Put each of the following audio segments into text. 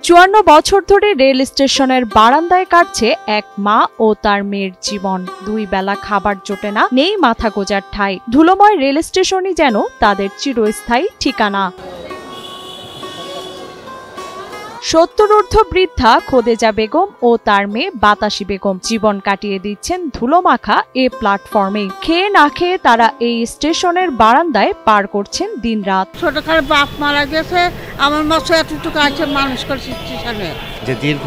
54 বছর ধরে রেল স্টেশনের বারান্দায় কাটছে এক মা ও তার মেয়ের জীবন। দুই বেলা খাবার জোটে না, নেই মাথা গোজার ঠাঁই। ধুলোময় রেল স্টেশনই যেন তাদের চিরস্থায়ী ঠিকানা। 70 বৃদ্ধা খোদেজা বেগম ও তার মেয়ে বাতাসি বেগম জীবন কাটিয়ে দিচ্ছেন ধুলোমাখা এ প্ল্যাটফর্মে। খেয়ে না খেয়ে তারা এই স্টেশনের বারান্দায় পার করছেন দিনরাত। ছোটখাটো বাপ মারা গেছে, আমার মা এতটুকু আছে মানুষ করছে স্টেশনে। যে দীর্ঘ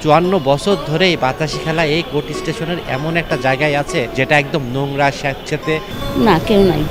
54 বছর ধরে এই বাতাসি খেলা এই কোর্ট স্টেশনের এমন একটা জায়গায় আছে যেটা একদম নোংরা, স্যাঁতসেঁতে। না, কেউ নাই।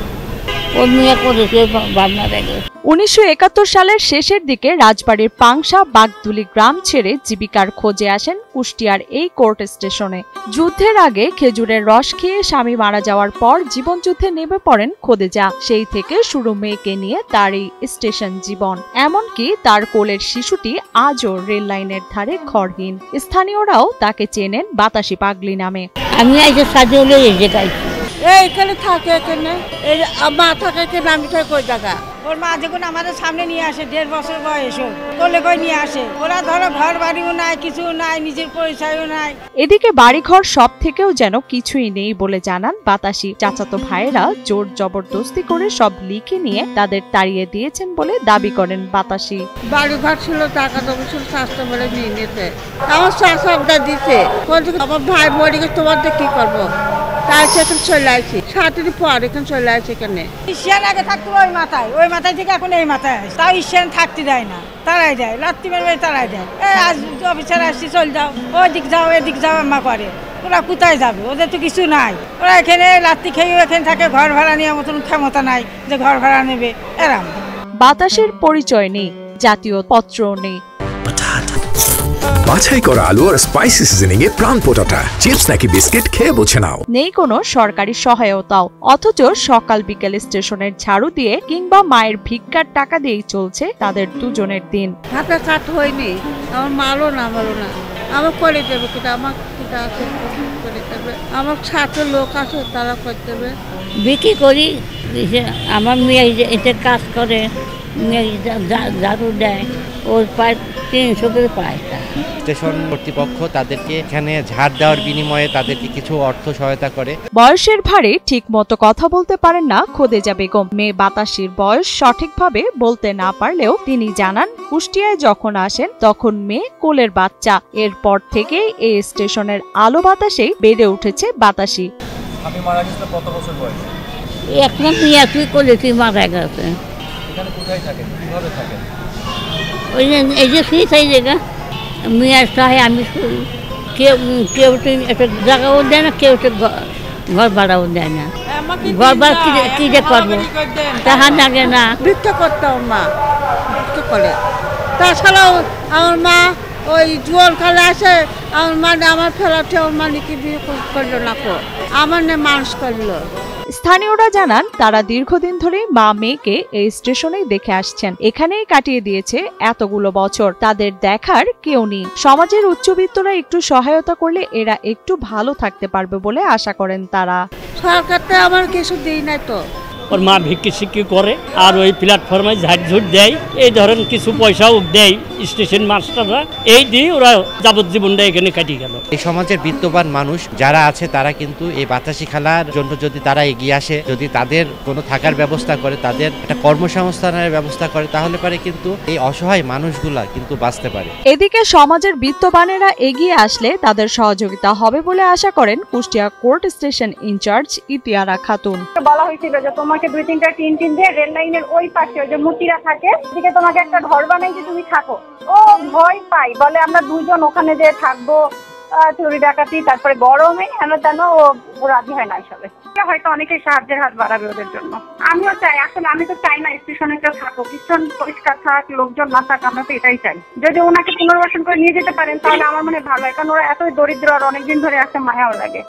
1971 সালের শেষের দিকে রাজবাড়ির পাংশা বাগদুলি গ্রাম ছেড়ে জীবিকার খোঁজে আসেন কুষ্টিয়ার এই কোর্ট স্টেশনে। যুদ্ধের আগে খেজুরের রস খেয়ে স্বামী মারা যাওয়ার পর জীবনযুদ্ধে নেমে পড়েন খোদেজা। সেই থেকে শুরু মেয়েকে নিয়ে তার এই স্টেশন জীবন। এমনকি তার কোলের শিশুটি আজও রেল লাইনের ধারে ঘরহীন। স্থানীয়রাও তাকে চেনেন বাতাসি পাগলি নামে। আমি এইখানে থাকে, এখানে মা থাকে, এখানে আমি থাকি ওই জায়গা। ওর মা যখন আমাদের সামনে নিয়ে আসে, 1.5 বছর বয়স, কোলে করে নিয়ে আসে। ওরা ধরো ঘর বাড়িও নাই, কিছু নাই, নিজের পরিচয়ও নাই। এদিকে বাড়িঘর সব থেকেও যেন কিছুই নেই বলে জানান বাতাসি। চাচাতো ভাইয়েরা জোর জবরদস্তি করে সব লিখে নিয়ে তাদের তাড়িয়ে দিয়েছেন বলে দাবি করেন বাতাসি। বাড়িঘর ছিল, টাকা জমি ছিল, স্বাস্থ্য বলে নিয়ে নিতে। আমার শাশুড়ি দিতে, আমার ভাই মরে গেছে, তোমার কি করবো? তাই সেখানে চলে আসছি, 7 দিন পর এখানে চলে আসছি। এখানে ঈশ্বর আগে থাকতো ওই মাথায় থেকে এখন এই মাথায় আসে। তাও ঈশ্বর থাকতে দেয় না, তারাই দেয়, লাত্তি মেরে তারাই দেয়। আজ অফিসার আসছি, চল যাও, ওইদিক যাও, এদিক যাও, আম্মা করে। ওরা কোথায় যাবে? ওদের তো কিছু নাই। ওরা এখানে লাত্তি খেয়ে এখানে থাকে, ঘর ভাড়া নেওয়ার মতন ক্ষমতা নাই যে ঘর ভাড়া নেবে। এরাম বাতাসের পরিচয় নেই, জাতীয় পত্র নেই। বাছাই করা আলু আর স্পাইসি সিজনিং এ প্রাণ পোটাটা চিপস নাকি বিস্কিট খেয়ে বুঝে নাও। নেই কোনো সরকারি সহায়তাও, অথচ সকাল বিকেল স্টেশনের ঝাড়ু দিয়ে কিংবা মায়ের ভিক্ষার টাকা দিয়েই চলছে তাদের দুজনের দিন। হাতে কাট হয়নি, আমার মারো না আমার করে দেবে, কিন্তু আমার আছে করে দেবে। আমার সাথে লোক আছে, তারা করে দেবে। বিক্রি করি, আমার মেয়ে এটা কাজ করে, মেয়ে ঝাড়ু দেয়, ওর পায় 300 করে পায়। স্টেশন কর্তৃপক্ষ তাদেরকে এখানে ঝাড় দেওয়ার বিনিময়ে তাদেরকে কিছু অর্থ সহায়তা করে। বয়সের ভারে ঠিক মতো কথা বলতে পারেন না খোদেজা বেগম। মেয়ে বাতাসির বয়স সঠিকভাবে বলতে না পারলেও তিনি জানান, কুষ্টিয়ায় যখন আসেন তখন মেয়ে কোলের বাচ্চা। এরপর থেকেই এই স্টেশনের আলো বাতাসেই বেড়ে উঠেছে বাতাসি। আমি মারা গেছিলাম কত বছর বয়সে? এখন তুই কোলে তুই মারা গেছে। এখানে কোথায় থাকেন, কিভাবে থাকেন? ওই যে এই যে ফ্রি সাইজ জায়গা, মেয়ের চাহে আমি কেউ একটা জায়গাও দেয় না, কেউ ঘর ভাড়াও দেয় না। ঘর ভাড়া কি যে করবো, তাহার লাগে না। ভিক্ষা করতাম মা, ভিক্ষা করে। তাছাড়াও আমার মা ওই জোয়ার কালে আসে, আমার মানে আমার ফেলাতে আমার মালিককে বিয়ে করলো না, আমার না মানুষ করলো। স্থানীয়রা জানান, তারা দীর্ঘদিন ধরে মা মেয়েকে এই স্টেশনেই দেখে আসছেন। এখানেই কাটিয়ে দিয়েছে এতগুলো বছর। তাদের দেখার কেউ নেই। সমাজের উচ্চবিত্তরা একটু সহায়তা করলে এরা একটু ভালো থাকতে পারবে বলে আশা করেন তারা। সরকারটা আমার কিছু দেই নাই তো। ওর মা ভিক্ষি করে আর ওই প্ল্যাটফর্মে ঝাড়ঝুট দেয়, এই ধরেন কিছু পয়সাও দেয় স্টেশন মাস্টাররা। এই দিয়ে ওরা যাবজ্জীবনটা এখানে কাটিয়ে গেল। এই সমাজের বিত্তবান মানুষ যারা আছে তারা কিন্তু এই বাতাসি খেলার জন্য যদি তারা এগিয়ে আসে, যদি তাদের কোনো থাকার ব্যবস্থা করে, তাদের একটা কর্মসংস্থানের ব্যবস্থা করে, তাহলে পারে কিন্তু এই অসহায় মানুষগুলা কিন্তু বাঁচতে পারে। এদিকে সমাজের বিত্তবানেরা এগিয়ে আসলে তাদের সহযোগিতা হবে বলে আশা করেন Kushtia court station incharge Itiyara Khatun. বলা হয়েছিল যে তোমাকে 2-3টা টিন দিয়ে রেল লাইনের ওই পাশে ওই যে মূর্তিরা থাকে, এদিকে তোমাকে একটা ঘর বানাই যে তুমি থাকো। ও ভয় পাই, বলে আমরা 2 জন ওখানে যে থাকবো, চুরি ডাকাতি, তারপরে গরমে হেন তেন, ও রাজি হয় না এসবে। হয়তো অনেকে সাহায্যের হাত বাড়াবে ওদের জন্য। আমিও চাই, আসলে আমি তো চাই না স্টেশনে কেউ থাকুক, স্টেশন পরিষ্কার থাক, লোকজন না থাক, আমরা তো এটাই চাই। যদি ওনাকে পুনর্বাসন করে নিয়ে যেতে পারেন তাহলে আমার মনে ভালো হয়, কারণ ওরা এতই দরিদ্র আর অনেকদিন ধরে আসতে মায়াও লাগে।